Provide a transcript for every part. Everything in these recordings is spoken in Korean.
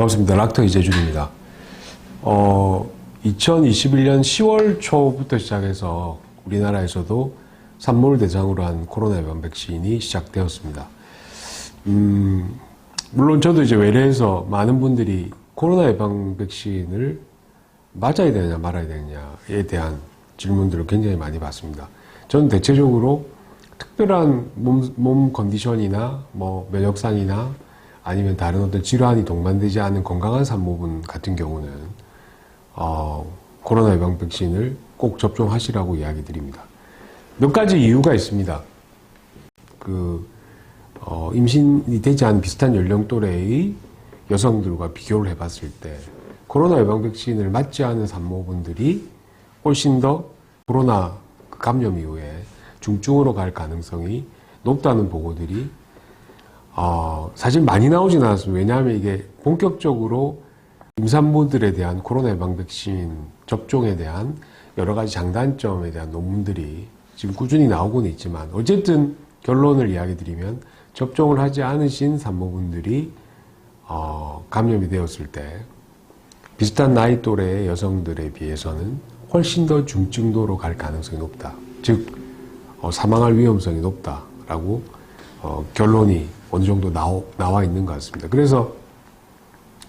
반갑습니다. 락터 이재준입니다. 2021년 10월 초부터 시작해서 우리나라에서도 산모를 대상으로 한 코로나 예방 백신이 시작되었습니다. 물론 저도 이제 외래에서 많은 분들이 코로나 예방 백신을 맞아야 되느냐 말아야 되느냐에 대한 질문들을 굉장히 많이 받습니다. 저는 대체적으로 특별한 몸 컨디션이나 뭐 면역상이나 아니면 다른 어떤 질환이 동반되지 않은 건강한 산모분 같은 경우는 코로나 예방 백신을 꼭 접종하시라고 이야기 드립니다. 몇 가지 이유가 있습니다. 임신이 되지 않은 비슷한 연령 또래의 여성들과 비교를 해봤을 때 코로나 예방 백신을 맞지 않은 산모분들이 훨씬 더 코로나 감염 이후에 중증으로 갈 가능성이 높다는 보고들이 사실 많이 나오진 않았습니다. 왜냐하면 이게 본격적으로 임산부들에 대한 코로나 예방 백신 접종에 대한 여러 가지 장단점에 대한 논문들이 지금 꾸준히 나오고는 있지만 어쨌든 결론을 이야기 드리면 접종을 하지 않으신 산모분들이 감염이 되었을 때 비슷한 나이 또래의 여성들에 비해서는 훨씬 더 중증도로 갈 가능성이 높다. 즉 사망할 위험성이 높다라고 결론이 어느 정도 나와 있는 것 같습니다. 그래서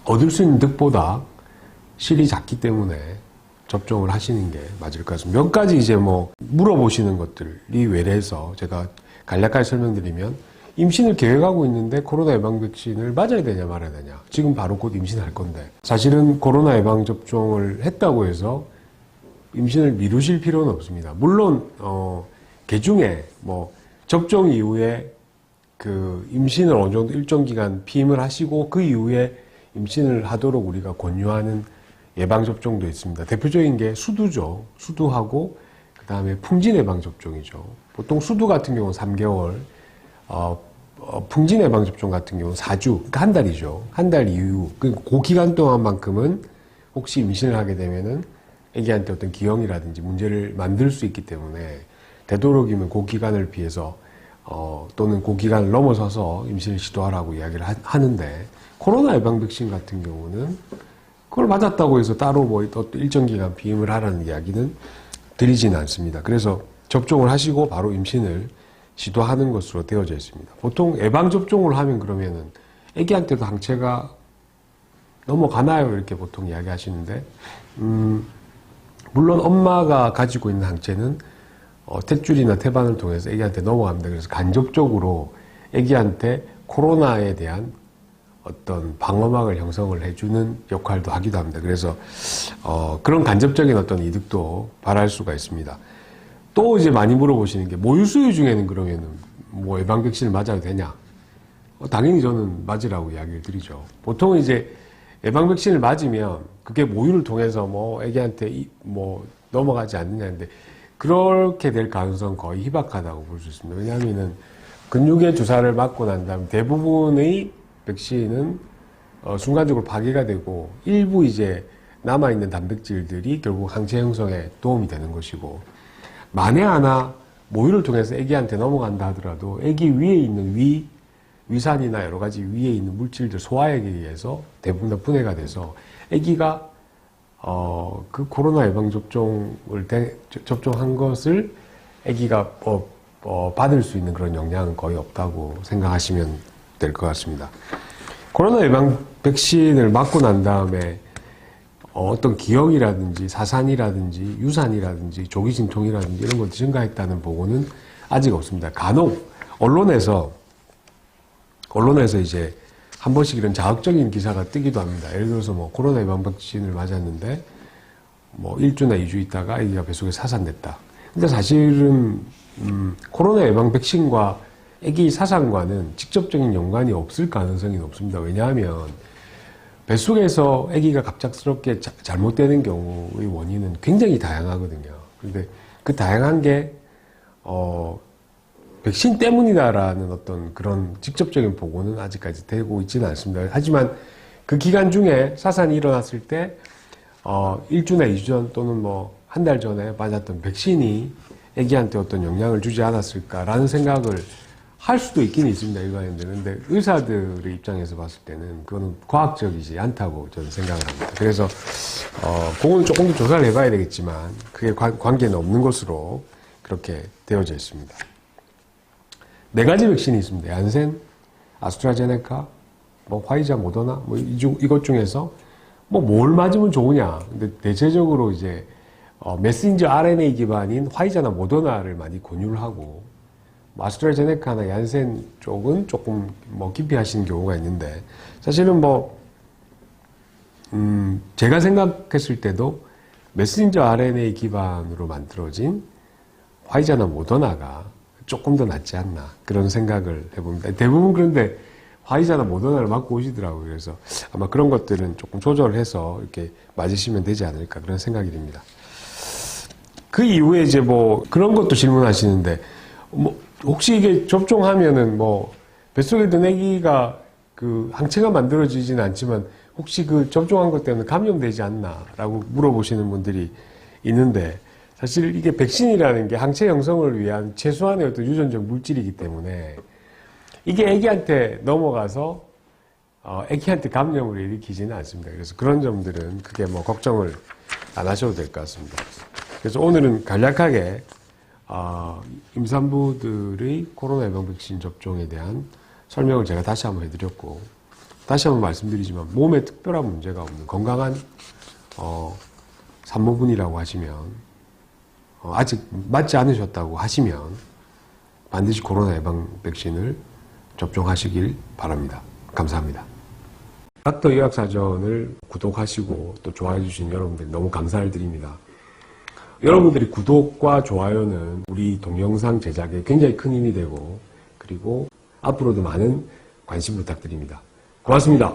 얻을 수 있는 득보다 실이 작기 때문에 접종을 하시는 게 맞을 것 같습니다. 몇 가지 이제 물어보시는 것들이 외래해서 제가 간략하게 설명드리면 임신을 계획하고 있는데 코로나 예방 백신을 맞아야 되냐 말아야 되냐. 지금 바로 곧 임신할 건데 사실은 코로나 예방 접종을 했다고 해서 임신을 미루실 필요는 없습니다. 물론 개중에 접종 이후에 임신을 어느 정도 일정 기간 피임을 하시고 그 이후에 임신을 하도록 우리가 권유하는 예방접종도 있습니다. 대표적인 게 수두죠. 수두하고 그 다음에 풍진 예방접종이죠. 보통 수두 같은 경우는 3개월, 풍진 예방접종 같은 경우는 4주, 그러니까 한 달이죠. 한 달 이후, 그 기간 동안만큼은 혹시 임신을 하게 되면은 아기한테 어떤 기형이라든지 문제를 만들 수 있기 때문에 되도록이면 그 기간을 피해서 또는 그 기간을 넘어서서 임신을 시도하라고 이야기를 하는데 코로나 예방 백신 같은 경우는 그걸 맞았다고 해서 따로 일정 기간 비임을 하라는 이야기는 드리지는 않습니다. 그래서 접종을 하시고 바로 임신을 시도하는 것으로 되어져 있습니다. 보통 예방 접종을 하면 그러면은 아기한테도 항체가 넘어가나요? 이렇게 보통 이야기하시는데 물론 엄마가 가지고 있는 항체는 탯줄이나 태반을 통해서 아기한테 넘어갑니다. 그래서 간접적으로 아기한테 코로나에 대한 어떤 방어막을 형성을 해주는 역할도 하기도 합니다. 그래서 그런 간접적인 어떤 이득도 발할 수가 있습니다. 또 이제 많이 물어보시는 게 모유수유 중에는 그러면은 예방 백신을 맞아도 되냐? 당연히 저는 맞으라고 이야기를 드리죠. 보통 이제 예방 백신을 맞으면 그게 모유를 통해서 아기한테 넘어가지 않느냐인데 그렇게 될 가능성은 거의 희박하다고 볼 수 있습니다. 왜냐하면은 근육에 주사를 맞고 난 다음 대부분의 백신은 순간적으로 파괴가 되고 일부 이제 남아있는 단백질들이 결국 항체 형성에 도움이 되는 것이고 만에 하나 모유를 통해서 아기한테 넘어간다 하더라도 아기 위에 있는 위산이나 여러 가지 위에 있는 물질들 소화에 의해서 대부분 다 분해가 돼서 아기가 그 코로나 예방 접종한 것을 아기가 받을 수 있는 그런 영향은 거의 없다고 생각하시면 될 것 같습니다. 코로나 예방 백신을 맞고 난 다음에 어떤 기형이라든지 사산이라든지 유산이라든지 조기 진통이라든지 이런 것들이 증가했다는 보고는 아직 없습니다. 간혹 언론에서 이제 한 번씩 이런 자극적인 기사가 뜨기도 합니다. 예를 들어서 코로나 예방 백신을 맞았는데 1주나 2주 있다가 아기가 뱃속에 사산됐다. 근데 사실은 코로나 예방 백신과 아기 사산과는 직접적인 연관이 없을 가능성이 높습니다. 왜냐하면 뱃속에서 아기가 갑작스럽게 잘못되는 경우의 원인은 굉장히 다양하거든요. 근데 그 다양한 게 백신 때문이다라는 어떤 그런 직접적인 보고는 아직까지 되고 있지는 않습니다. 하지만 그 기간 중에 사산이 일어났을 때 1주나 2주 전 또는 한 달 전에 맞았던 백신이 아기한테 어떤 영향을 주지 않았을까라는 생각을 할 수도 있긴 있습니다, 일반인들은. 근데 의사들의 입장에서 봤을 때는 그거는 과학적이지 않다고 저는 생각을 합니다. 그래서, 그거는 조금 더 조사를 해봐야 되겠지만, 그게 관계는 없는 것으로 그렇게 되어져 있습니다. 4가지 백신이 있습니다. 얀센, 아스트라제네카, 화이자, 모더나, 이것 중에서 뭘 맞으면 좋으냐. 근데 대체적으로 이제, 메신저 RNA 기반인 화이자나 모더나를 많이 권유를 하고, 아스트라제네카나 얀센 쪽은 조금 깊이 하시는 경우가 있는데, 사실은 제가 생각했을 때도 메신저 RNA 기반으로 만들어진 화이자나 모더나가 조금 더 낫지 않나, 그런 생각을 해봅니다. 대부분 그런데 화이자나 모더나를 맞고 오시더라고요. 그래서 아마 그런 것들은 조금 조절해서 이렇게 맞으시면 되지 않을까, 그런 생각이 듭니다. 그 이후에 이제 그런 것도 질문하시는데, 혹시 이게 접종하면은 뱃속에 든 아기가 항체가 만들어지지는 않지만 혹시 접종한 것 때문에 감염되지 않나? 라고 물어보시는 분들이 있는데, 사실 이게 백신이라는 게 항체 형성을 위한 최소한의 어떤 유전적 물질이기 때문에 이게 아기한테 넘어가서 아기한테 감염을 일으키지는 않습니다. 그래서 그런 점들은 크게 걱정을 안 하셔도 될 것 같습니다. 그래서 오늘은 간략하게 임산부들의 코로나 예방 백신 접종에 대한 설명을 제가 다시 한번 해드렸고, 다시 한번 말씀드리지만 몸에 특별한 문제가 없는 건강한 산모분이라고 하시면, 아직 맞지 않으셨다고 하시면 반드시 코로나 예방 백신을 접종하시길 바랍니다. 감사합니다. 닥터 의학사전을 구독하시고 또 좋아해 주신 여러분들 너무 감사를 드립니다. 여러분들의 구독과 좋아요는 우리 동영상 제작에 굉장히 큰 힘이 되고, 그리고 앞으로도 많은 관심 부탁드립니다. 고맙습니다.